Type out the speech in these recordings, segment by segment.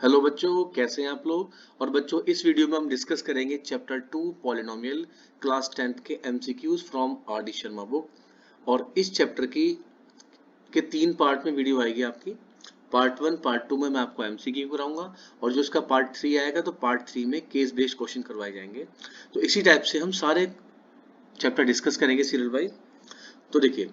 Hello बच्चों, कैसे हैं आप लोग। और बच्चों, इस वीडियो में हम डिस्कस करेंगे चैप्टर 2 पॉलिनोमियल क्लास 10th के MCQs from R D Sharma book. और इस चैप्टर की के 3 पार्ट में वीडियो आएगी आपकी। पार्ट 1 पार्ट 2 में मैं आपको एमसीक्यू कराऊंगा, और जो इसका पार्ट 3 आएगा तो पार्ट 3 में केस बेस्ड क्वेश्चन करवाए जाएंगे। तो इसी टाइप से हम सारे चैप्टर डिस्कस करेंगे सीरियल वाइज। तो देखिए,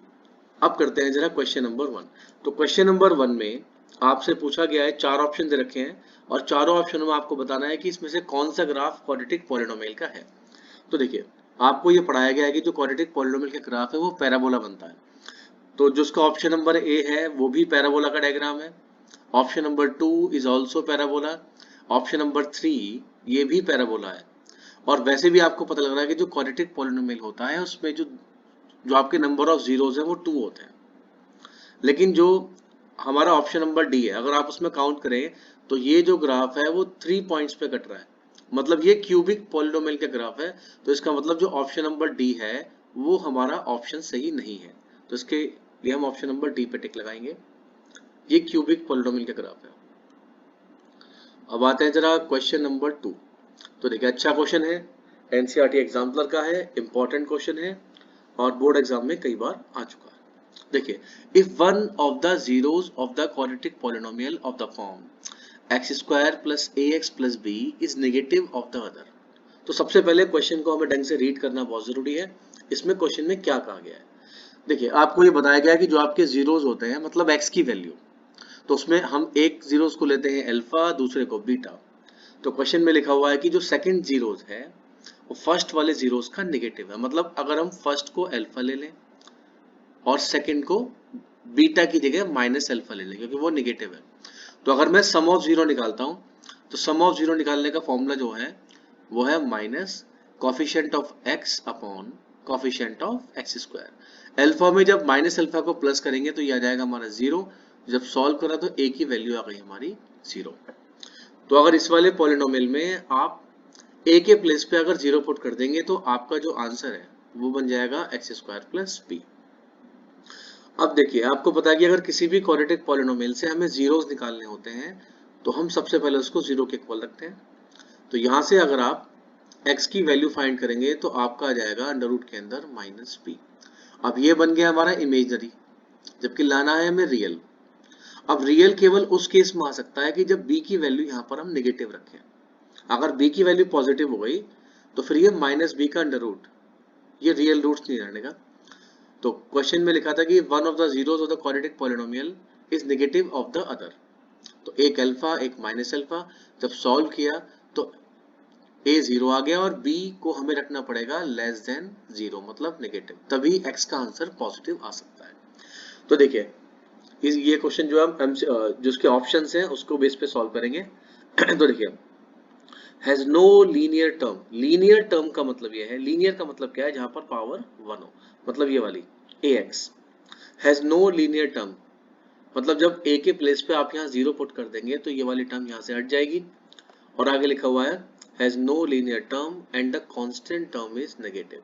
अब करते हैं जरा क्वेश्चन नंबर 1। तो क्वेश्चन नंबर 1 में आपसे पूछा गया है, 4 ऑप्शन दे रखे हैं और चारों ऑप्शनों में आपको बताना है कि इसमें से कौन सा ग्राफ क्वाड्रेटिक पॉलिनोमियल का है। तो देखिए, आपको ये पढ़ाया गया है कि जो क्वाड्रेटिक पॉलिनोमियल का ग्राफ है वो पैराबोला बनता है। तो जो उसका ऑप्शन नंबर ए है वो भी पैराबोला का डायग्राम है। Option number 2 is also parabola. Option number 3 ये भी पैराबोला है। और वैसे भी आपको पता लग रहा है कि जो क्वाड्रेटिक पॉलिनोमियल होता है उसमें जो जो आपके नंबर ऑफ जीरोज है वो 2 होते हैं। लेकिन जो हमारा ऑप्शन नंबर डी है, अगर आप उसमें काउंट करें तो ये जो ग्राफ है वो 3 पॉइंट्स पे कट रहा है, मतलब ये क्यूबिक पॉलिनोमियल का ग्राफ है। तो इसका मतलब जो ऑप्शन नंबर डी है वो हमारा ऑप्शन सही नहीं है। तो इसके लिए हम ऑप्शन नंबर डी पे टिक लगाएंगे। ये क्यूबिक पॉलिनोमियल का ग्राफ है। अब आते हैं जरा क्वेश्चन नंबर 2। तो देखिए, अच्छा क्वेश्चन है, एनसीईआरटी एग्जाम्पलर का है, इंपॉर्टेंट क्वेश्चन है और बोर्ड एग्जाम में कई बार आ चुका है। देखिए, if one of the zeros of the quadratic polynomial of the form X square plus A X plus B is negative of the other. तो सबसे पहले क्वेश्चन को हमें ढंग से रीड करना बहुत जरूरी है। इसमें क्वेश्चन में क्या कहा गया है। देखिए, आपको ये बताया गया है कि जो आपके जीरोस होते हैं, मतलब एक्स की वैल्यू, तो उसमें हम एक जीरोस को लेते हैं अल्फा, दूसरे को बीटा। तो क्वेश्चन में लिखा हुआ है कि जो सेकंड जीरोस है वो फर्स्ट वाले जीरोस का नेगेटिव है। मतलब अगर हम फर्स्ट को अल्फा ले लें और सेकंड को बीटा की जगह माइनस अल्फा ले लें क्योंकि वो नेगेटिव है, तो अगर मैं सम ऑफ जीरो निकालता हूं तो सम ऑफ जीरो निकालने का फॉर्मूला जो है वो है minus coefficient of x upon coefficient of x square. Alpha में जब माइनस अल्फा को प्लस करेंगे तो ये आ जाएगा हमारा जीरो। जब सॉल्व करा तो ए की वैल्यू आ गई हमारी जीरो। तो अगर इस वाले पॉलिनोमियल में आप ए के प्लेस पे अगर जीरो पुट कर देंगे तो आपका जो आंसर है वो बन जाएगा एक्स स्क्वायर प्लस बी। अब देखिए, आपको पता है कि अगर किसी भी क्वाड्रेटिक पॉलिनोमियल से हमें जीरोस निकालने होते हैं तो हम सबसे पहले उसको जीरो के इक्वल रखते हैं। तो यहाँ से अगर आप x की वैल्यू फाइंड करेंगे तो आपका आ जाएगा अंडर रूट के अंदर माइनस बी। अब ये बन गया हमारा इमेजनरी, जबकि लाना है हमें रियल। अब रियल केवल उस केस में आ सकता है कि जब b की वैल्यू यहाँ पर हम नेगेटिव रखें। अगर b की वैल्यू पॉजिटिव हो गई तो फिर ये माइनस बी का अंडर रूट, ये रियल रूट्स नहीं रहने का। तो क्वेश्चन में लिखा था कि one of the zeros of the quadratic polynomial is negative of the other. तो एक अल्फा एक माइनस अल्फा, जब सॉल्व किया तो ए जीरो आ गया और बी को हमें रखना पड़ेगा लेस देन जीरो, मतलब नेगेटिव, तभी एक्स का आंसर पॉजिटिव आ सकता है। तो देखिए, ये क्वेश्चन जो हम जो उसके ऑप्शंस हैं उसको बेस पे सॉल्व करेंगे। तो देखिए, has no linear term. Linear term का मतलब ये है, लीनियर का मतलब क्या है, जहां पर पावर वन हो, मतलब ये वाली a x. Has no linear term मतलब जब a के प्लेस पे आप यहाँ जीरो पुट कर देंगे तो ये वाली टर्म यहाँ से हट जाएगी। और आगे लिखा हुआ है has no linear term and the constant term is negative.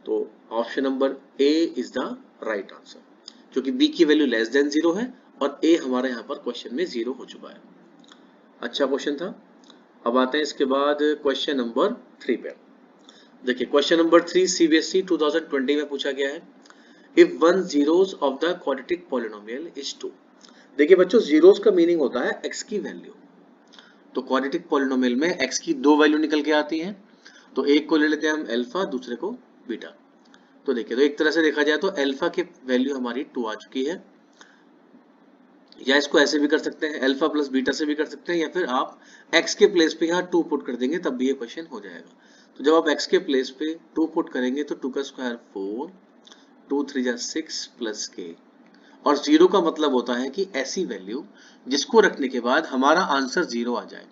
तो option number A is the right answer, क्योंकि b की वैल्यू लेस देन जीरो है और a हमारे यहाँ पर क्वेश्चन में जीरो हो चुका है। अच्छा क्वेश्चन था। अब आते हैं इसके बाद क्वेश्चन नंबर 3 पे। देखिए, क्वेश्चन नंबर 3 सीबीएसई 2020 में पूछा गया है। If one zeros of the quadratic polynomial is 2। देखिए बच्चों, जीरोस का मीनिंग होता है x की वैल्यू। तो क्वाड्रेटिक पॉलिनोमियल में x की दो वैल्यू निकल के आती हैं। तो एक को ले लेते हैं हम अल्फा, दूसरे को बीटा। तो देखिए, तो एक तरह से देखा जाए तो अल्फा की वैल्यू हमारी 2 आ चुकी है, या इसको ऐसे भी कर सकते हैं, अल्फा प्लस बीटा से भी कर सकते हैं, या फिर आप x के प्लेस पे यहाँ 2 पुट कर देंगे तब भी ये क्वेश्चन हो जाएगा। तो जब आप x के प्लेस पे 2 पुट करेंगे तो 2 का स्क्वायर 4, 2 3 जा 6 प्लस k। और जीरो का मतलब होता है कि ऐसी वैल्यू जिसको रखने के बाद हमारा आंसर जीरो आ जाए।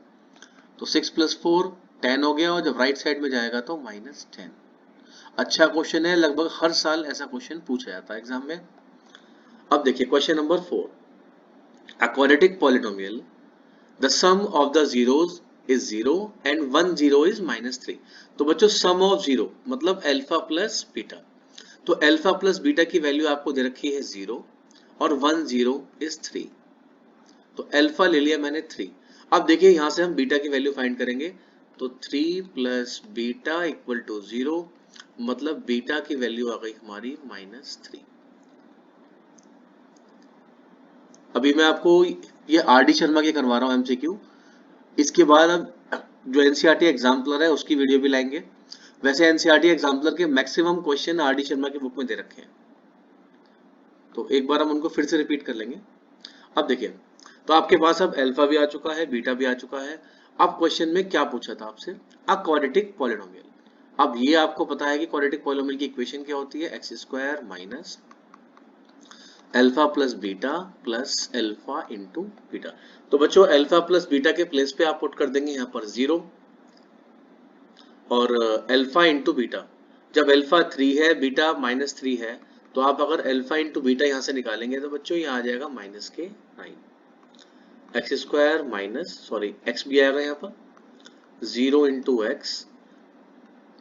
तो 6 प्लस 4 10 हो गया, और जब राइट साइड में जाएगा तो माइनस 10। अच्छा क्वेश्चन है, लगभग हर साल ऐसा क्वेश्चन पूछा जाता है एग्जाम में। अब देखिए question number 4। A quadratic polynomial the sum of the zeros is zero and one zero is minus 3। तो बच्चों, सम ऑफ जीरो मतलब अल्फा प्लस बीटा। तो अल्फा प्लस बीटा की वैल्यू आपको दे रखी है जीरो और वन जीरो इज 3। तो अल्फा ले लिया मैंने 3। अब देखिए यहाँ से हम बीटा की वैल्यू फाइंड करेंगे, तो 3 प्लस बीटा इक्वल टू 0, मतलब बीटा की वैल्यू आ गई हमारी -3। अभी मैं आपको ये आर डी शर्मा के करवा रहा हूँ एमसीक्यू। इसके बाद अब जो एनसीईआरटी एग्जाम्पलर है उसकी वीडियो भी लाएंगे। वैसे एनसीईआरटी एग्जाम्पलर के maximum question R D Sharma की बुक में दे रखे हैं, तो एक बार हम उनको फिर से रिपीट कर लेंगे। अब देखिए, तो आपके पास अब अल्फा भी आ चुका है, बीटा भी आ चुका है। अब क्वेश्चन में क्या पूछा था आपसे, अ क्वाड्रेटिक पॉलिनोमियल। अब ये आपको पता है कि क्वाड्रेटिक पॉलिनोमियल की इक्वेशन क्या होती है, x square minus alpha plus beta plus alpha into beta. तो बच्चों अल्फा प्लस बीटा के प्लेस पे आप पुट कर देंगे यहाँ पर 0 और अल्फा इंटू बीटा। जब अल्फा 3 है, बीटा -3 है, तो आप अगर अल्फा इंटू बीटा यहाँ से निकालेंगे तो बच्चों यहाँ आ जाएगा -9। X square minus, sorry x भी आएगा यहाँ पर, 0 इंटू एक्स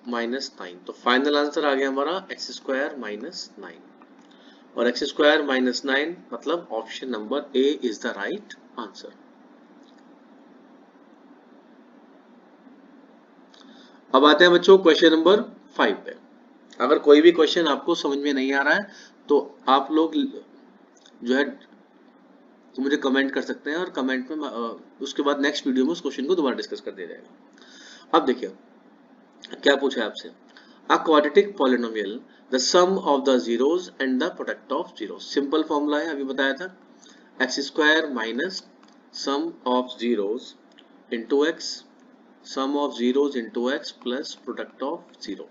-9। तो फाइनल आंसर आ गया हमारा एक्स स्क्वायर -9, और एक्स स्क्वायर -9 मतलब option number A is the right answer. अब आते हैं बच्चों क्वेश्चन नंबर 5 पे। अगर कोई भी क्वेश्चन आपको समझ में नहीं आ रहा है तो आप लोग जो है तो मुझे कमेंट कर सकते हैं, और कमेंट में उसके बाद नेक्स्ट वीडियो में उस क्वेश्चन को दोबारा डिस्कस कर दिया जाएगा। अब देखिए क्या पूछा है आपसे, a quadratic polynomial the sum of the zeros and the product of zeros. Simple formula है, अभी बताया था, X square minus sum of zeros into X, sum of zeros into X plus product of zero.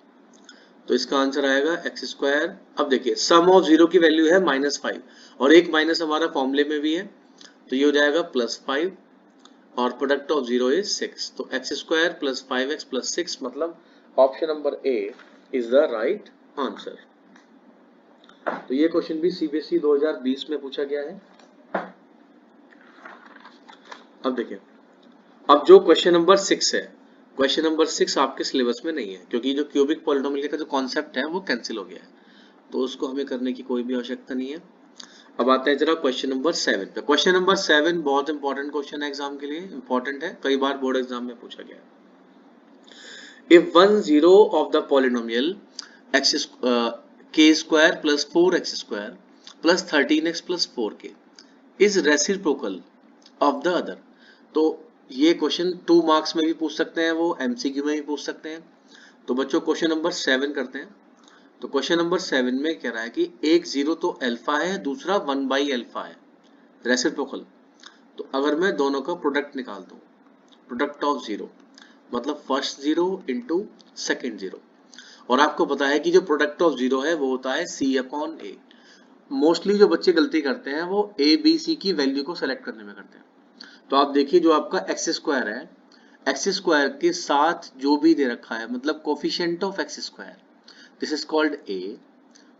तो इसका answer आएगा X square. अब देखिए sum of zero की वैल्यू है -5 और एक माइनस हमारा फॉर्मूले में भी है, तो ये हो जाएगा +5 और प्रोडक्ट ऑफ जीरो इज 6। तो x square plus 5x plus 6 मतलब option number A is the right answer. तो ये क्वेश्चन भी सीबीएसई 2020 में पूछा गया है। अब देखिए, अब जो क्वेश्चन नंबर 6 है, क्वेश्चन नंबर 6 आपके सिलेबस में नहीं है क्योंकि जो क्यूबिक पॉलिनोमियल का जो कॉन्सेप्ट है वो कैंसिल हो गया है, तो उसको हमें करने की कोई भी आवश्यकता नहीं है। अब आते हैं जरा क्वेश्चन नंबर 7 पे। क्वेश्चन नंबर 7 बहुत इंपॉर्टेंट क्वेश्चन है, एग्जाम के लिए इंपॉर्टेंट है, कई बार बोर्ड एग्जाम में पूछा गया है। If one zero of the polynomial x k square plus 4x square plus 13x plus 4k is reciprocal of the other, तो ये क्वेश्चन 2 मार्क्स में भी पूछ सकते हैं, वो एमसीक्यू में भी पूछ सकते हैं। तो बच्चों क्वेश्चन नंबर 7 करते हैं। तो क्वेश्चन नंबर 7 में कह रहा है कि एक जीरो तो अल्फा है, दूसरा 1/अल्फा है, रेसिप्रोकल। तो अगर मैं दोनों का प्रोडक्ट निकाल दूं, प्रोडक्ट ऑफ जीरो मतलब first zero into second zero, और आपको पता है कि जो प्रोडक्ट ऑफ जीरो है वो होता है c/a। मोस्टली जो बच्चे गलती करते हैं वो a b c की वैल्यू को सेलेक्ट करने में करते हैं। तो आप देखिए जो आपका एक्स स्क्वायर है, एक्स स्क्वायर के साथ जो भी दे रखा है मतलब coefficient of x square, this is called a,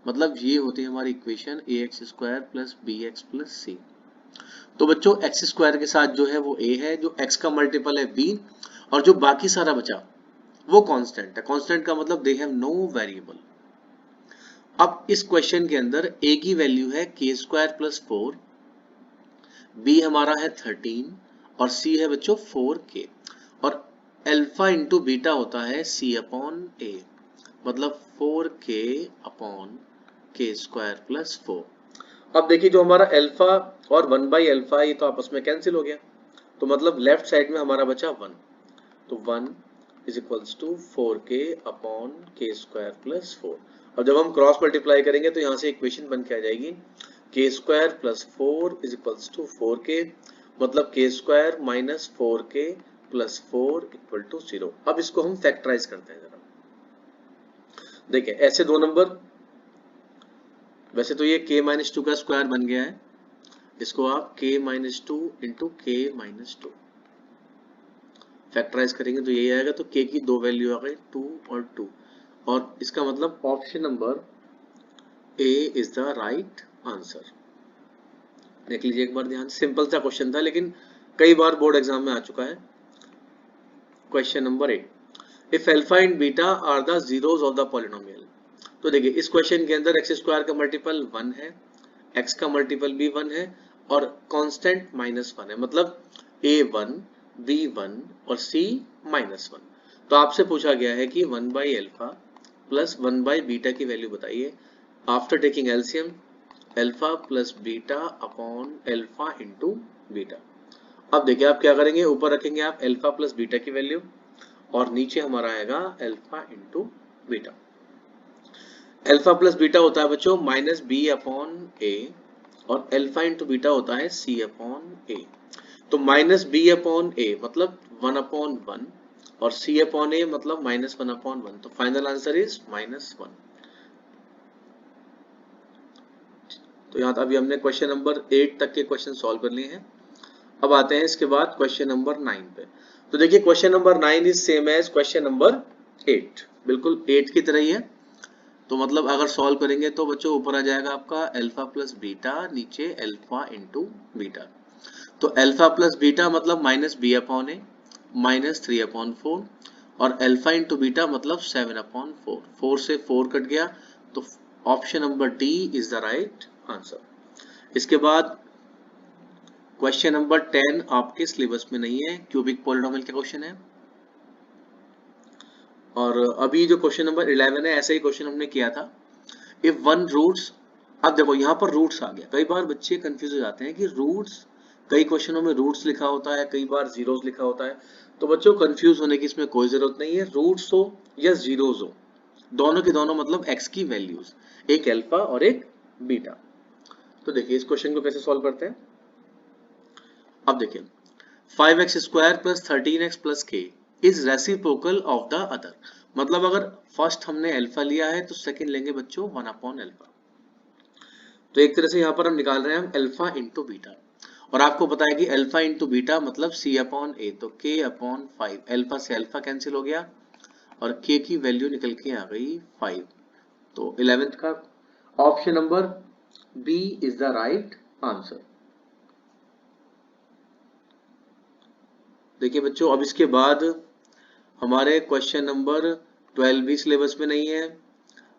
मतलब ये होती है हमारी equation ax² plus bx plus c। तो बच्चों एक्स स्क्वायर के साथ जो है वो a है, जो x का मल्टीपल है b, और जो बाकी सारा बचा वो कांस्टेंट है। कांस्टेंट का मतलब दे हैव नो वेरिएबल। अब इस क्वेश्चन के अंदर a की वैल्यू है k² प्लस 4, b हमारा है 13 और c है बच्चों 4k, और अल्फा इंटू बीटा होता है c/a, मतलब 4k अपॉन k² प्लस 4। अब देखिए जो हमारा अल्फा और 1/अल्फा ये तो आपस में कैंसिल हो गया, तो मतलब लेफ्ट साइड में हमारा बचा 1, तो 1 is equals to 4k upon k² plus 4। और जब हम क्रॉस मल्टीप्लाई करेंगे तो यहाँ से इक्वेशन बन के आ जाएगी k² plus 4 is equals to 4k, मतलब k² minus 4k plus 4 equal to 0। अब इसको हम फैक्टराइज करते हैं जरा, देखिए ऐसे दो नंबर, वैसे तो ये k-2 का स्क्वायर बन गया है, इसको आप k-2 इंटू k-2 फैक्टराइज करेंगे तो यही आएगा। तो k की दो वैल्यू आ गई 2 और 2, और इसका मतलब option number A is the right answer. देख लीजिए एक बार ध्यान, सिंपल सा क्वेश्चन था लेकिन कई बार बोर्ड एग्जाम में आ चुका है। Question number 8, if alpha and beta are the zeros of the polynomial. तो देखिए इस क्वेश्चन के अंदर एक्स स्क्वायर का मल्टीपल 1 है, एक्स का मल्टीपल भी 1 है, और कांस्टेंट -1 है, मतलब a1 B1 और C -1। तो आपसे पूछा गया है कि 1/अल्फा प्लस 1/बीटा की वैल्यू बताइए after taking LCM alpha plus beta upon alpha into beta. अब देखिए आप क्या करेंगे, ऊपर रखेंगे आप अल्फा प्लस बीटा की वैल्यू और नीचे हमारा आएगा alpha into beta. Alpha plus beta होता है बच्चों माइनस बी अपॉन ए और अल्फा इंटू बीटा होता है सी अपॉन ए। तो माइनस बी अपॉन ए मतलब 1/1 और सी अपॉन ए मतलब -1/1। तो फाइनल आंसर इज -1। तो यहाँ अभी हमने क्वेश्चन नंबर 8 तक के क्वेश्चन सॉल्व कर लिए हैं। अब आते हैं इसके बाद क्वेश्चन नंबर 9 पे। तो देखिए question number 9 is same as question number 8, बिल्कुल 8 की तरह ही है। तो मतलब अगर सॉल्व करेंगे तो बच्चों ऊपर आ जाएगा आपका अल्फा प्लस बीटा, नीचे अल्फा इंटू बीटा। तो अल्फा प्लस बीटा मतलब माइनस बी अपॉन ए माइनस 3/4 और अल्फा इंटू बीटा मतलब 7/4। 4 से 4 कट गया तो option number D is the right answer. इसके बाद क्वेश्चन नंबर 10 आपके सिलेबस में नहीं है, क्यूबिक पॉलिनोमियल का क्वेश्चन है। और अभी जो क्वेश्चन नंबर 11 है ऐसा ही क्वेश्चन हमने किया था। इफ वन रूट्स, अब देखो यहाँ पर रूट्स आ गया। कई बार बच्चे कंफ्यूज हो जाते हैं कि रूट्स, कई क्वेश्चनों में रूट्स लिखा होता है, कई बार जीरोस लिखा होता है। तो बच्चों कंफ्यूज होने की इसमें कोई जरूरत नहीं है। रूट्स हो या जीरोस हो, दोनों के दोनों मतलब एक्स की वैल्यूज, एक अल्फा और एक बीटा। तो देखिए इस क्वेश्चन को कैसे सॉल्व करते हैं। अब देखिए 5x² plus 13x plus k is reciprocal of the other. मतलब अगर फर्स्ट हमने अल्फा लिया है तो सेकंड लेंगे बच्चों 1/अल्फा। तो एक तरह से यहाँ पर हम निकाल रहे हैं हम अल्फा इंटू बीटा। और आपको पता है कि अल्फा इंटू बीटा मतलब c अपॉन ए, तो k अपॉन 5। अल्फा से अल्फा कैंसिल हो गया और k की वैल्यू निकल के आ गई 5। तो 11th का option number B is the right answer. देखिए बच्चों अब इसके बाद हमारे क्वेश्चन नंबर 12 भी सिलेबस में नहीं है,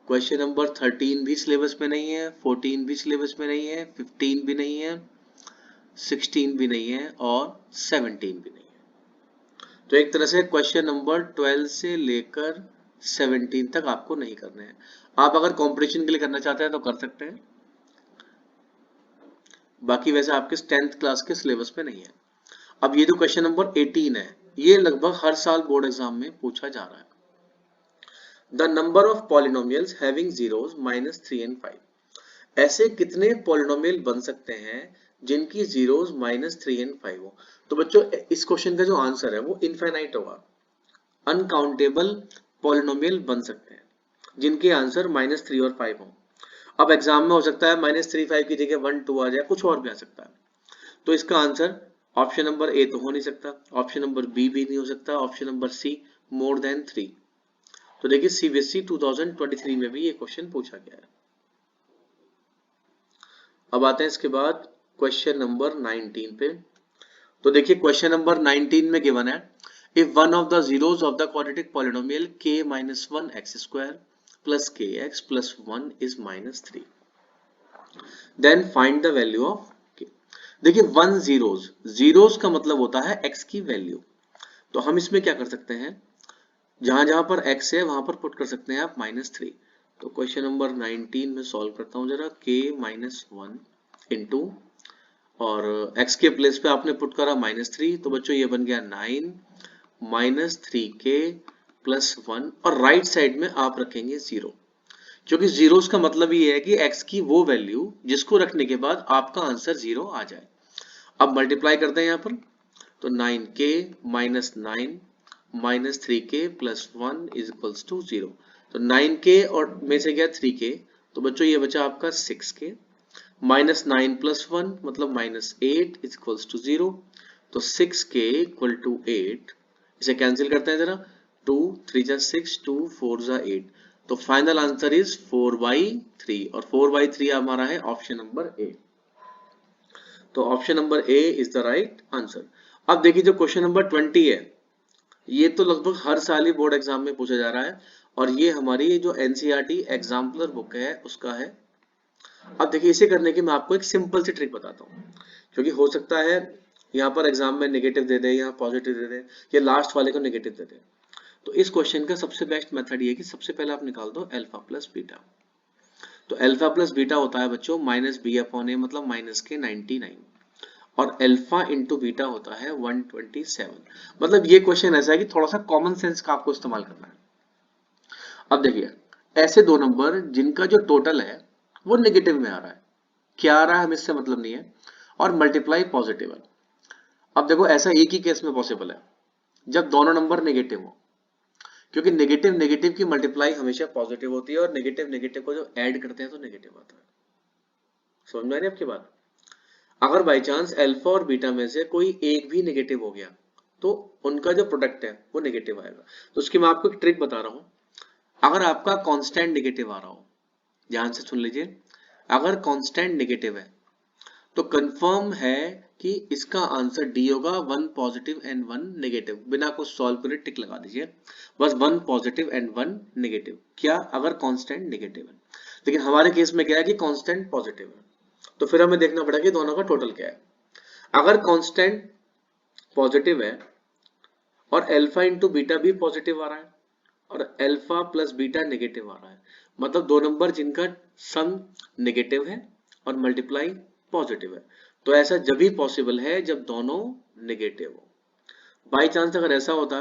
क्वेश्चन नंबर 13 भी सिलेबस में नहीं है, 14 भी सिलेबस में नहीं है, 15 भी नहीं है, 16 भी नहीं है और 17 भी नहीं है। तो एक तरह से क्वेश्चन नंबर 12 से लेकर 17 तक आपको नहीं करने हैं। आप अगर कंपटीशन के लिए करना चाहते हैं तो कर सकते हैं, बाकी वैसे आपके 10th क्लास के सिलेबस में नहीं है। अब ये जो क्वेश्चन नंबर 18 है ये लगभग हर साल बोर्ड एग्जाम में पूछा जा रहा है। The number of polynomials having zeros -3 and 5। ऐसे कितने पॉलिनोमियल बन सकते हैं जिनकी जीरोस -3 and 5 हो। तो बच्चों इस क्वेश्चन का जो आंसर है वो इनफाइनाइट होगा। अनकाउंटेबल पॉलिनोमियल बन सकते हैं जिनके आंसर -3 और 5 हो। अब एग्जाम में हो सकता है -3 5 की जगह 1 2 आ जाए, कुछ और भी आ सकता है। तो इसका आंसर ऑप्शन नंबर ए तो हो नहीं सकता, ऑप्शन नंबर बी भी नहीं हो सकता, option number C more than 3। तो देखिए सीबीएसई 2023 में भी ये क्वेश्चन पूछा गया है। अब आते हैं इसके बाद क्वेश्चन नंबर 19 पे। तो देखिए क्वेश्चन नंबर 19 में गिवन है if one of the zeros of the quadratic polynomial k - 1x² plus kx plus 1 is -3 then find the value of k। देखिए वन जीरोस, जीरोस का मतलब होता है x की वैल्यू। तो हम इसमें क्या कर सकते हैं, जहां जहां पर x है वहां पर पुट कर सकते हैं आप -3। तो क्वेश्चन नंबर 19 में सॉल्व करता हूं जरा। k - 1 इंटू और x के प्लेस पे आपने पुट करा -3, तो बच्चों ये बन गया 9 -3k प्लस 1 और राइट साइड में आप रखेंगे 0, क्योंकि जीरोस का मतलब ये है कि x की वो वैल्यू जिसको रखने के बाद आपका आंसर 0 आ जाए। अब मल्टीप्लाई करते हैं यहाँ पर, तो 9k - 9 -3k plus 1 is equals to 0। तो 9k और में से गया 3k, तो बच्चों ये बचा आपका 6k -9 प्लस 1 मतलब -8 इज इक्वल्स टू 0। तो 6k इक्वल टू 8, इसे कैंसिल करते हैं जरा। 2 3 जा 6, 2 4 जा 8। तो फाइनल आंसर इज 4/3 और 4/3 हमारा है ऑप्शन नंबर ए। तो option number A is the right answer. अब देखिए जो क्वेश्चन नंबर 20 है ये तो लगभग हर साल ही बोर्ड एग्जाम में पूछा जा रहा है और ये हमारी जो एनसीईआरटी एग्जाम्पलर बुक है उसका है। अब देखिए इसे करने की मैं आपको एक सिंपल सी ट्रिक बताता हूँ, क्योंकि हो सकता है यहाँ पर एग्जाम में नेगेटिव दे दे, यहाँ पॉजिटिव दे दे, या लास्ट वाले को नेगेटिव दे दे। तो इस क्वेश्चन का सबसे बेस्ट मेथड ये है कि सबसे पहले आप निकाल दो अल्फा प्लस बीटा। तो अल्फा प्लस बीटा होता है बच्चों माइनस बी अपॉन ए, मतलब माइनस के 99, और अल्फा इंटू बीटा होता है 127। मतलब ये क्वेश्चन ऐसा है कि थोड़ा सा कॉमन सेंस का आपको इस्तेमाल करना है। अब देखिए, ऐसे दो नंबर जिनका जो टोटल है वो नेगेटिव में आ रहा है, क्या आ रहा है हमें इससे मतलब नहीं है, और मल्टीप्लाई पॉजिटिव है। अब देखो ऐसा एक ही केस में पॉसिबल है, जब दोनों नंबर नेगेटिव हो, क्योंकि नेगेटिव नेगेटिव की मल्टीप्लाई हमेशा पॉजिटिव होती है, और नेगेटिव नेगेटिव को जब ऐड करते हैं तो नेगेटिव आता है। समझ में आ रही है आपकी बात? अगर बाई चांस अल्फा और बीटा में से कोई एक भी नेगेटिव हो गया तो उनका जो प्रोडक्ट है वो नेगेटिव आएगा। तो उसकी मैं आपको एक ट्रिक बता रहा हूं। अगर आपका कांस्टेंट नेगेटिव आ रहा हो, ध्यान से सुन लीजिए, अगर कांस्टेंट नेगेटिव है तो कंफर्म है कि इसका आंसर डी होगा, 1 पॉजिटिव एंड 1 नेगेटिव। बिना कुछ सॉल्व करे टिक लगा दीजिए, बस 1 पॉजिटिव एंड 1 नेगेटिव। क्या? अगर कांस्टेंट नेगेटिव है। लेकिन हमारे केस में क्या है कि कांस्टेंट पॉजिटिव है, तो फिर हमें देखना पड़ेगा कि दोनों का टोटल क्या है। अगर कांस्टेंट पॉजिटिव है और अल्फा इंटू बीटा भी पॉजिटिव आ रहा है और अल्फा प्लस बीटा नेगेटिव आ रहा है, मतलब दो नंबर जिनका सम नेगेटिव है और मल्टीप्लाई पॉजिटिव है, तो ऐसा जब भी पॉसिबल है जब दोनों नेगेटिव हो। बाई चांस अगर ऐसा होता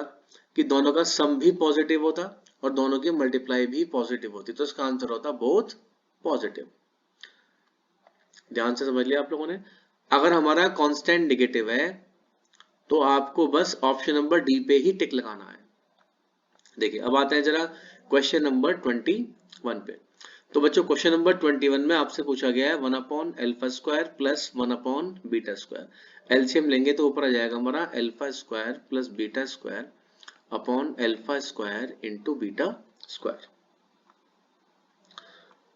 कि दोनों का सम भी पॉजिटिव होता और दोनों की मल्टीप्लाई भी पॉजिटिव होती, तो इसका आंसर होता बोथ पॉजिटिव। ध्यान से समझ लिया आप लोगों ने। अगर हमारा कांस्टेंट नेगेटिव है तो आपको बस ऑप्शन नंबर डी पे ही टिक लगाना है। देखिए अब आते हैं जरा क्वेश्चन नंबर 21 पे। तो बच्चों क्वेश्चन नंबर 21 में आपसे पूछा गया है 1 upon alpha square plus 1 upon beta square. LCM लेंगे तो ऊपर आ जाएगा हमारा alpha square plus beta square upon alpha square into beta square.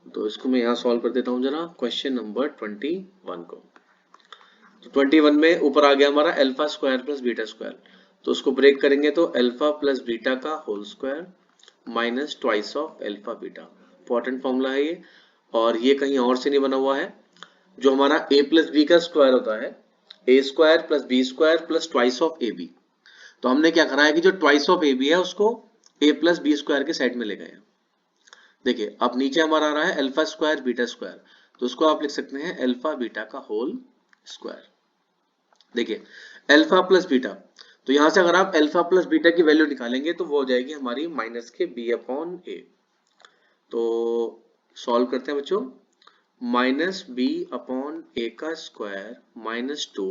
तो इसको मैं यहाँ सॉल्व कर देता हूँ जरा, क्वेश्चन नंबर 21 को। तो 21 में ऊपर आ गया हमारा alpha square plus beta square, तो उसको ब्रेक करेंगे तो अल्फा प्लस बीटा का whole square minus twice of alpha beta. Important formula है ये, और ये कहीं और से नहीं बना हुआ है। जो हमारा a प्लस बी का स्क्वायर होता है, a square plus b square plus twice of a b, तो हमने क्या करा है कि जो ट्वाइस ऑफ ए बी है उसको a प्लस बी स्क्वायर के साइड में ले गए। देखिए अब नीचे हमारा आ रहा है अल्फा स्क्वायर बीटा स्क्वायर, तो उसको आप लिख सकते हैं अल्फा बीटा का होल स्क्वायर। देखिए अल्फा प्लस बीटा, तो यहां से अगर आप अल्फा प्लस बीटा की वैल्यू निकालेंगे तो वो हो जाएगी हमारी माइनस के बी अपॉन ए। तो सॉल्व करते हैं बच्चों, माइनस बी अपॉन ए का स्क्वायर माइनस 2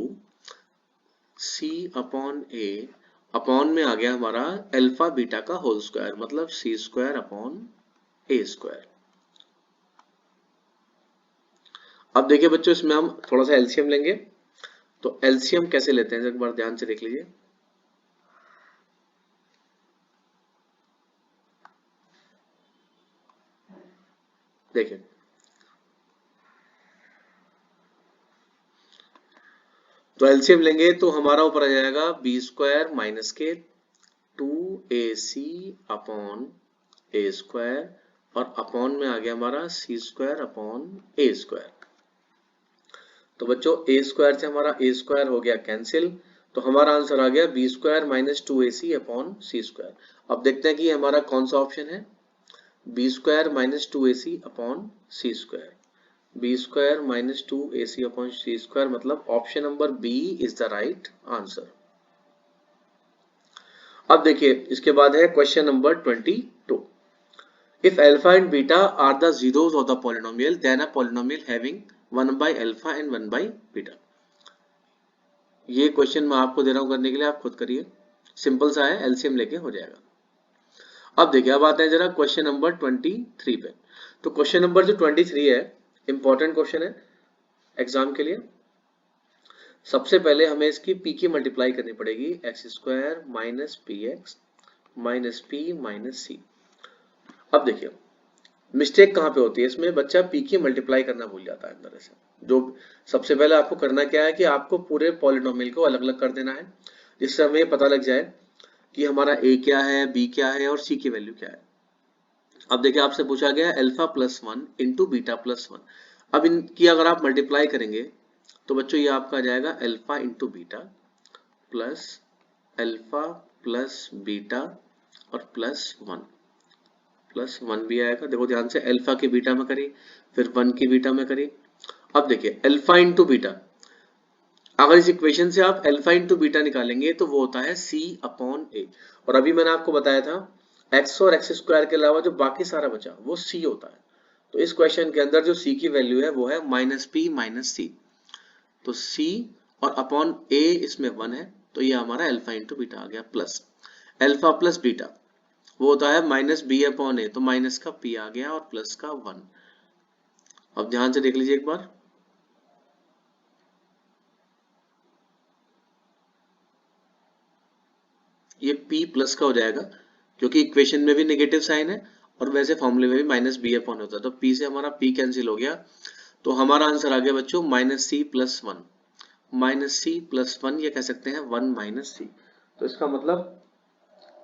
सी अपॉन ए, अपॉन में आ गया हमारा अल्फा बीटा का होल स्क्वायर, मतलब सी स्क्वायर अपॉन ए स्क्वायर। अब देखिए बच्चों इसमें हम थोड़ा सा एलसीएम लेंगे, तो एलसीएम कैसे लेते हैं एक बार ध्यान से देख लीजिए। देखिए तो एलसीएम लेंगे तो हमारा ऊपर आ जाएगा बी स्क्वायर माइनस के 2ac अपॉन ए स्क्वायर, और अपॉन में आ गया हमारा सी स्क्वायर अपॉन ए स्क्वायर। तो बच्चों ए स्क्वायर से हमारा ए स्क्वायर हो गया कैंसिल, तो हमारा आंसर आ गया b square minus 2ac upon c square. अब देखते हैं कि हमारा कौन सा ऑप्शन है, b square minus 2ac upon c square. B square minus 2ac upon c square, मतलब option number B is the right answer. अब देखिए इसके बाद है question number 22। If alpha and beta are the zeros of the polynomial, then a polynomial having 1 by alpha and 1 by beta। ये question मैं आपको दे रहा हूं करने के लिए, आप खुद करिए, सिंपल सा है, एलसीएम लेके हो जाएगा। अब देखिए अब आते हैं जरा क्वेश्चन नंबर 23 पे। तो क्वेश्चन नंबर जो 23 है इंपॉर्टेंट क्वेश्चन है एग्जाम के लिए। सबसे पहले हमें इसकी पी की मल्टीप्लाई करनी पड़ेगी, x square minus p x minus p minus c. अब देखिए मिस्टेक कहाँ पे होती है इसमें, बच्चा पी की मल्टीप्लाई करना भूल जाता है अंदर से। जो सबसे पहले आपको करना क्या है कि आपको पूरे पॉलिनोमियल को अलग अलग कर देना है, जिससे हमें पता लग जाए कि हमारा ए क्या है, बी क्या है और सी की वैल्यू क्या है। अब देखिए आपसे पूछा गया alpha plus 1 into beta plus 1। अब इनकी अगर आप मल्टीप्लाई करेंगे तो बच्चों ये आपका आ जाएगा alpha into beta plus alpha plus beta और प्लस वन भी आएगा। देखो ध्यान से, अल्फा की बीटा में करी, फिर वन की बीटा में करी। अब देखिए अल्फा इंटू बीटा, अगर इस इक्वेशन से आप अल्फा इंटू बीटा निकालेंगे तो वो होता है c अपॉन ए। और अभी मैंने आपको बताया था x और x स्क्वायर के अलावा जो बाकी सारा बचा वो c होता है। तो इस क्वेश्चन के अंदर जो c की वैल्यू है वो है -p - c। तो c और अपॉन a इसमें 1 है, तो ये हमारा अल्फा इंटू बीटा आ गया। प्लस अल्फा प्लस बीटा वो होता है -b अपॉन a, तो माइनस का p आ गया और प्लस का 1। अब ध्यान से देख लीजिए एक बार, ये p प्लस का हो जाएगा क्योंकि इक्वेशन में भी नेगेटिव साइन है और वैसे फॉर्मूले में भी -b अपॉन होता है, तो p से हमारा p कैंसिल हो गया। तो हमारा आंसर आ गया बच्चों -c प्लस 1। -c प्लस 1 ये कह सकते हैं 1 - c। तो इसका मतलब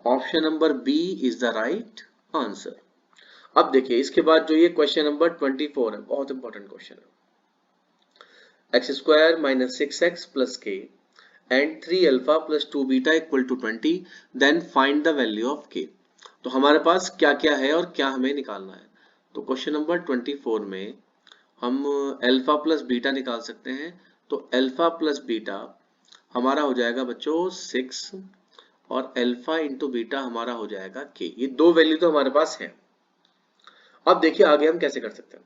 option number B is the right answer. अब देखिए इसके बाद जो ये क्वेश्चन नंबर 24 है, बहुत इंपॉर्टेंट क्वेश्चन है। x square minus 6x plus k and 3 alpha plus 2 beta equal to 20, then find the value of k। तो हमारे पास क्या क्या है और क्या हमें निकालना है। तो क्वेश्चन नंबर 24 में हम अल्फा प्लस बीटा निकाल सकते हैं। तो अल्फा प्लस बीटा हमारा हो जाएगा बच्चों 6 और अल्फा इंटू बीटा हमारा हो जाएगा k। ये दो वैल्यू तो हमारे पास है। अब देखिए आगे हम कैसे कर सकते हैं।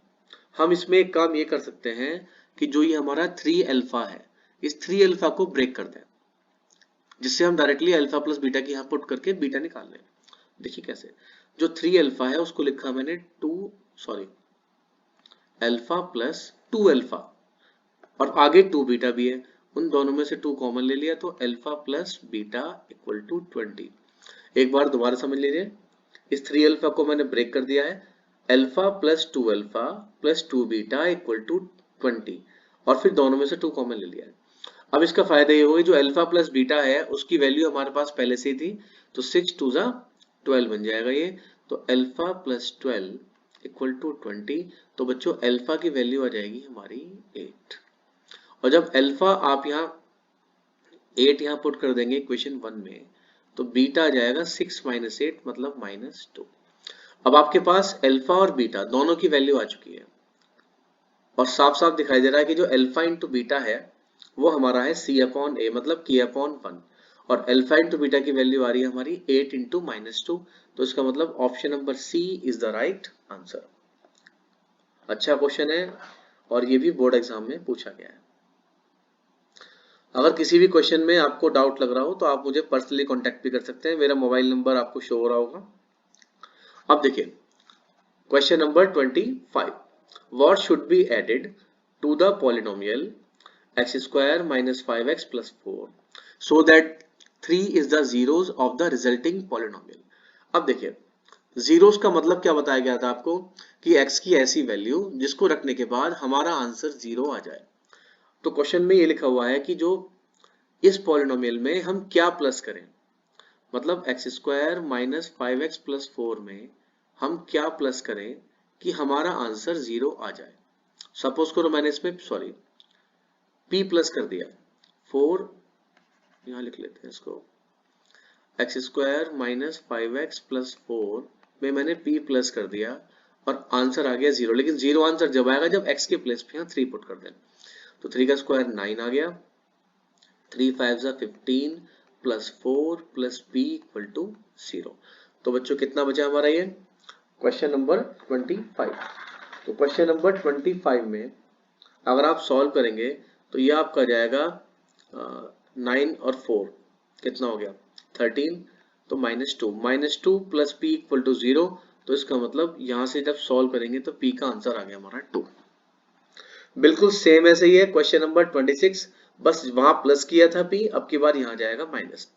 हम इसमें एक काम ये कर सकते हैं कि जो ये हमारा 3 अल्फा है, इस 3 अल्फा को ब्रेक कर दें, जिससे हम डायरेक्टली अल्फा प्लस बीटा की यहाँ पुट करके बीटा निकाल लें। देखिए कैसे, जो 3 अल्फा है उसको लिखा मैंने अल्फा प्लस 2 अल्फा और आगे 2 बीटा भी है, उन दोनों में से 2 कॉमन ले लिया तो alpha plus beta equal to 20। एक बार दोबारा समझ लीजिए, इस 3 अल्फा को मैंने ब्रेक कर दिया है, alpha plus 2 alpha plus 2 beta equal to 20 और फिर दोनों में से 2 कॉमन ले लिया है। अब इसका फायदा ये होगा जो अल्फा प्लस बीटा है उसकी वैल्यू हमारे पास पहले से ही थी, तो 6 2 जा 12 बन जाएगा ये। तो अल्फा प्लस 12 इक्वल टू 20। तो बच्चों अल्फा की वैल्यू आ जाएगी हमारी 8। और जब अल्फा आप यहाँ 8 यहाँ पुट कर देंगे इक्वेशन 1 में, तो बीटा आ जाएगा 6 - 8 मतलब -2। अब आपके पास अल्फा और बीटा दोनों की वैल्यू आ चुकी है और साफ साफ दिखाई दे रहा है कि जो अल्फा इंटू बीटा है वो हमारा है c अपॉन a मतलब k अपॉन 1 और अल्फा इंटू बीटा की वैल्यू आ रही है हमारी 8 इंटू -2। तो इसका मतलब option number C is the right answer. अच्छा क्वेश्चन है और ये भी बोर्ड एग्जाम में पूछा गया है। अगर किसी भी क्वेश्चन में आपको डाउट लग रहा हो तो आप मुझे पर्सनली कांटेक्ट भी कर सकते हैं, मेरा मोबाइल नंबर आपको शो हो रहा होगा। अब देखिए question number 25, what should be added to the polynomial x square minus 5x plus 4 so that 3 is the zeros of the resulting polynomial। अब देखिए जीरोस का मतलब क्या बताया गया था आपको कि x की ऐसी वैल्यू जिसको रखने के बाद हमारा आंसर 0 आ जाए। तो क्वेश्चन में ये लिखा हुआ है कि जो इस पॉलिनोमियल में हम क्या प्लस करें, मतलब x square minus 5x plus 4 में हम क्या प्लस करें कि हमारा आंसर 0 आ जाए। सपोज करो मैंने इसमें p प्लस कर दिया 4, यहाँ लिख लेते हैं इसको, x square minus 5x plus 4 में मैंने p प्लस कर दिया और आंसर आ गया 0। लेकिन 0 आंसर जब आएगा जब x के प्लेस पे यहाँ 3 पुट कर दें। तो 3 का स्क्वायर 9 आ गया, 3 5 15 plus 4 plus p equal to 0। तो बच्चों कितना बचा हमारा ये क्वेश्चन नंबर 25। तो क्वेश्चन नंबर 25 में अगर आप सॉल्व करेंगे तो ये आपका जाएगा 9 और 4 कितना हो गया 13, तो -2 प्लस p इक्वल टू 0। तो इसका मतलब यहाँ से जब सॉल्व करेंगे तो p का आंसर आ गया हमारा 2। बिल्कुल सेम ऐसे ही है क्वेश्चन नंबर 26, बस वहां प्लस किया था p, अब की बार यहाँ जाएगा minus.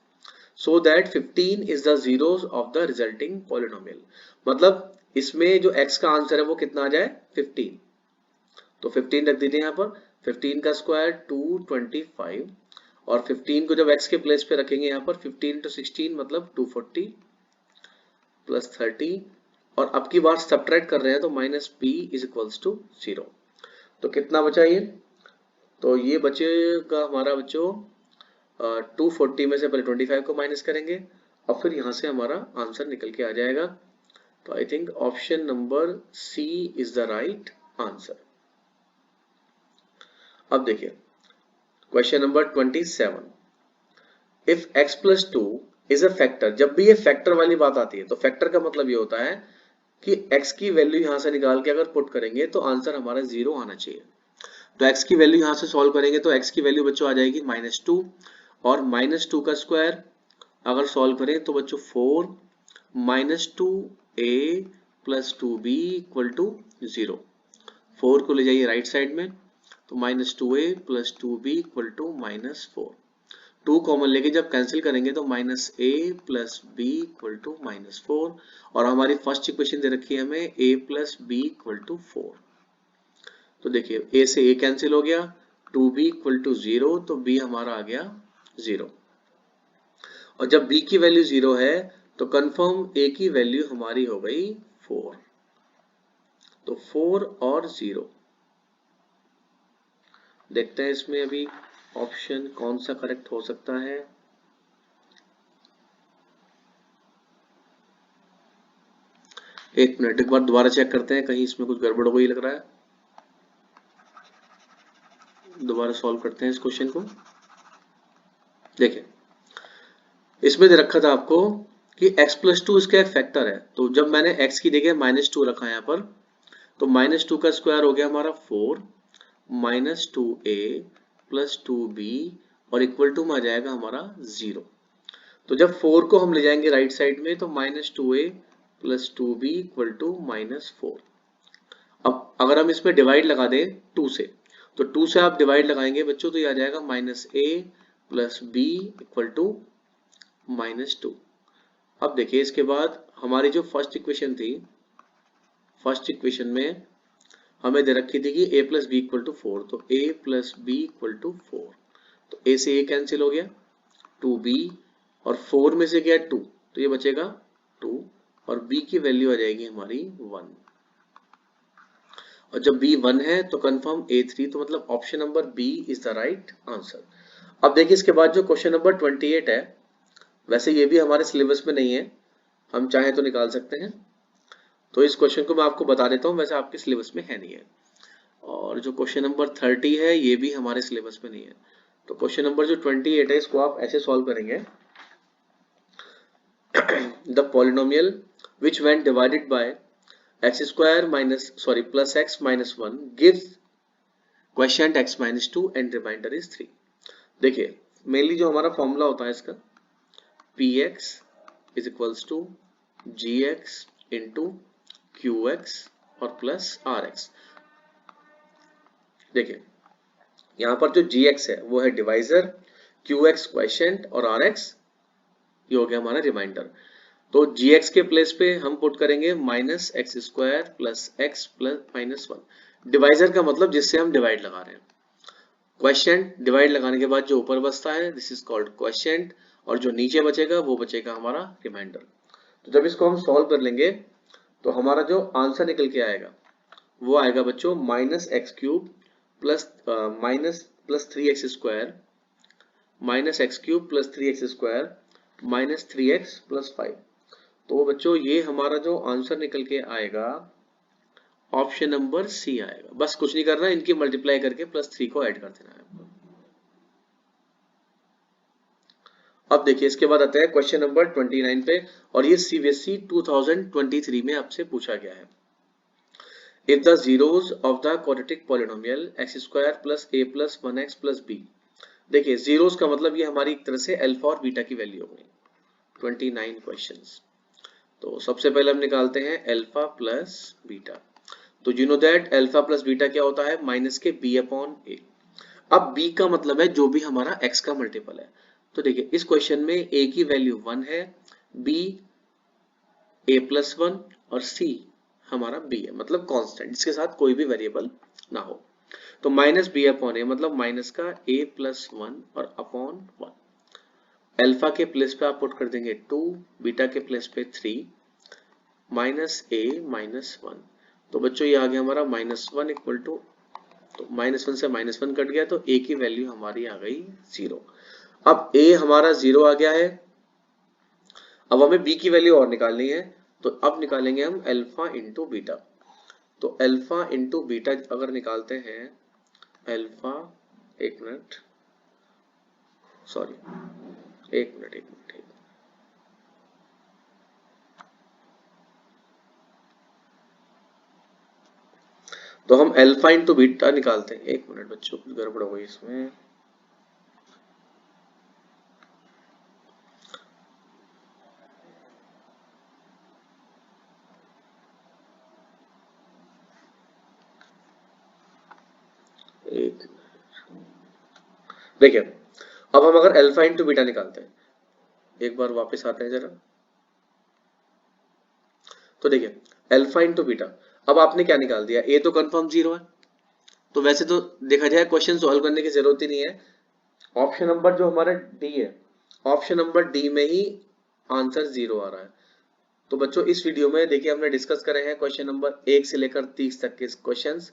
So that 15 is the zeros of the resulting polynomial, मतलब इसमें जो x का आंसर है वो कितना आ जाए 15। तो 15 रख दीजिए यहाँ पर, 15 का स्क्वायर 225 और 15 को जब x के प्लेस पे रखेंगे यहाँ पर 15 to 16 मतलब 240 प्लस 30 और अब की बार सब्ट्रैक्ट कर रहे हैं तो minus p is equals to 0। तो कितना बचा ये तो ये बचेगा हमारा बच्चों 240 में से पहले 25 को माइनस करेंगे और फिर यहाँ से हमारा आंसर निकल के आ जाएगा। तो I think option number C is the right answer. अब देखिए question number 27, if x plus 2 is a factor. जब भी ये फैक्टर वाली बात आती है तो फैक्टर का मतलब ये होता है कि x की वैल्यू यहां से निकाल के अगर पुट करेंगे तो आंसर हमारा 0 आना चाहिए। तो x की वैल्यू यहां से सॉल्व करेंगे तो x की वैल्यू बच्चों आ जाएगी -2 और -2 का स्क्वायर अगर सॉल्व करें तो बच्चों 4 -2a plus 2b equal to 0। 4 को ले जाइए राइट साइड में तो -2a plus 2b equal to -4। 2 common लेके जब कैंसिल करेंगे तो -a plus b equal to -4 और हमारी फर्स्ट इक्वेशन दे रखी है हमें a plus b equal to 4। तो देखिए a से a कैंसिल हो गया, 2b इक्वल टू 0 तो b हमारा आ गया 0 और जब b की वैल्यू 0 है तो कंफर्म a की वैल्यू हमारी हो गई 4। तो 4 और 0 देखते हैं इसमें अभी ऑप्शन कौन सा करेक्ट हो सकता है। एक मिनट एक बार दोबारा चेक करते हैं, कहीं इसमें कुछ गड़बड़ हो गई लग रहा है। दोबारा सॉल्व करते हैं इस क्वेश्चन को। देखिए इसमें दे रखा था आपको कि x प्लस 2 इसका एक फैक्टर है, तो जब मैंने x की जगह -2 रखा है यहाँ पर तो -2 का स्क्वायर हो गया हमारा 4 -2a प्लस 2b और इक्वल टू में आ जाएगा हमारा 0। तो जब 4 को हम ले जाएंगे राइट साइड में तो -2a plus 2b equal to -4। अब अगर हम इसमें डिवाइड लगा दें 2 से तो 2 से आप डिवाइड लगाएंगे बच्चों तो ये आ जाएगा -a plus b equal to -2। अब देखिए इसके बाद हमारी जो फर्स्ट इक्वेशन थी, फर्स्ट इक्वेशन में हमें दे रखी थी कि a plus B equal to 4, तो a plus B equal to 4, तो a से a कैंसिल हो गया 2b और 4 में से गया 2 तो ये बचेगा 2 और b की वैल्यू आ जाएगी हमारी 1 और जब b 1 है तो कंफर्म a 3, तो मतलब option number b is the right answer. अब देखिए इसके बाद जो क्वेश्चन नंबर 28 है, वैसे ये भी हमारे सिलेबस में नहीं है, हम चाहे तो निकाल सकते हैं। तो इस क्वेश्चन को मैं आपको बता देता हूँ, वैसे आपके सिलेबस में है नहीं है। और जो क्वेश्चन नंबर 30 है ये भी हमारे सिलेबस में नहीं है। तो क्वेश्चन नंबर जो 28 है इसको आप ऐसे सॉल्व करेंगे। The polynomial which when divided by x square plus x minus 1 gives quotient x minus 2 and remainder is 3। देखिए मेनली जो हमारा फॉर्मूला होता है इसका px is equals to gx into qx और प्लस rx। देखिए यहाँ पर जो gx है वो है डिवाइजर, qx क्वोशिएंट और rx ये हो गया हमारा रिमाइंडर। तो gx के प्लेस पे हम पुट करेंगे minus x square plus x plus minus 1। Divisor का मतलब जिससे हम डिवाइड लगा रहे हैं, क्वोशिएंट डिवाइड लगाने के बाद जो ऊपर बचता है दिस इज कॉल्ड क्वोशिएंट और जो नीचे बचेगा वो बचेगा हमारा रिमाइंडर। तो जब इसको हम सॉल्व कर लेंगे तो हमारा जो आंसर निकल के आएगा वो आएगा बच्चों minus x cube plus plus 3x square minus x cube plus 3x square minus 3x plus 5। तो बच्चों ये हमारा जो आंसर निकल के आएगा ऑप्शन नंबर सी आएगा। बस कुछ नहीं करना, इनकी मल्टीप्लाई करके प्लस 3 को ऐड कर देना है आपको। अब देखिए इसके बाद आता है क्वेश्चन नंबर 29 पे और ये सीबीएसई 2023 में आपसे पूछा गया है। If the zeros of the quadratic polynomial x square plus a plus 1x plus b। देखिए जीरोस का मतलब ये हमारी एक तरह से अल्फा और बीटा की वैल्यू हो गई। 29 क्वेश्चंस। तो सबसे पहले हम निकालते हैं अल्फा प्लस बीटा। तो you know that alpha plus beta क्या होता है, माइनस के b अपॉन a। अब b का मतलब है जो भी हमारा x का मल्टीपल है। तो देखिए इस क्वेश्चन में a की वैल्यू 1 है, b a प्लस 1 और c हमारा b है, मतलब कांस्टेंट जिसके साथ कोई भी वेरिएबल ना हो। तो माइनस b अपॉन a मतलब माइनस का a प्लस 1 और अपॉन 1। अल्फा के प्लेस पे आप पुट कर देंगे 2, बीटा के प्लेस पे 3 माइनस a माइनस 1। तो बच्चों ये आ गया हमारा -1 इक्वल टू तो -1 से -1 कट गया तो a की वैल्यू हमारी आ गई 0। अब a हमारा 0 आ गया है, अब हमें b की वैल्यू और निकालनी है, तो अब निकालेंगे हम अल्फा इंटू बीटा। तो अल्फा इंटू बीटा अगर निकालते हैं, अल्फा, एक मिनट, सॉरी, एक मिनट, तो हम अल्फा इंटू बीटा निकालते हैं। एक मिनट बच्चों, कुछ गड़बड़ हो गई इसमें। एक, देखिए, अब हम अगर अल्फा इंटू बीटा निकालते हैं, एक बार वापस आते हैं जरा, तो देखिए अल्फा इंटू बीटा, अब आपने क्या निकाल दिया, ए तो कंफर्म 0 है, तो वैसे तो देखा जाए क्वेश्चन सॉल्व करने की जरूरत ही नहीं है, ऑप्शन नंबर जो हमारा डी है, ऑप्शन नंबर डी में ही आंसर 0 आ रहा है। तो बच्चों इस वीडियो में देखिए हमने डिस्कस करे हैं क्वेश्चन नंबर 1 से लेकर 30 तक के क्वेश्चंस।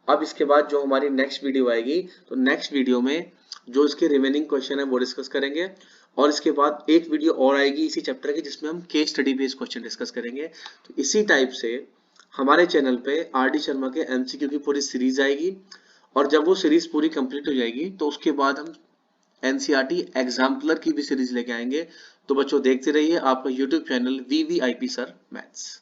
अब इसके बाद जो हमारी नेक्स्ट वीडियो आएगी, तो नेक्स्ट वीडियो में जो इसके रिमेनिंग क्वेश्चन है वो डिस्कस करेंगे, और इसके बाद एक वीडियो और आएगी इसी चैप्टर की जिसमें हम case study based question discuss करेंगे। तो इसी टाइप से हमारे चैनल पे आर डी शर्मा के एमसीक्यू की पूरी सीरीज आएगी, और जब वो सीरीज पूरी कंप्लीट हो जाएगी तो उसके बाद हम एनसीईआरटी एग्जाम्पलर की भी सीरीज लेके आएंगे। तो बच्चों देखते रहिए आपका YouTube channel VVIP sir maths.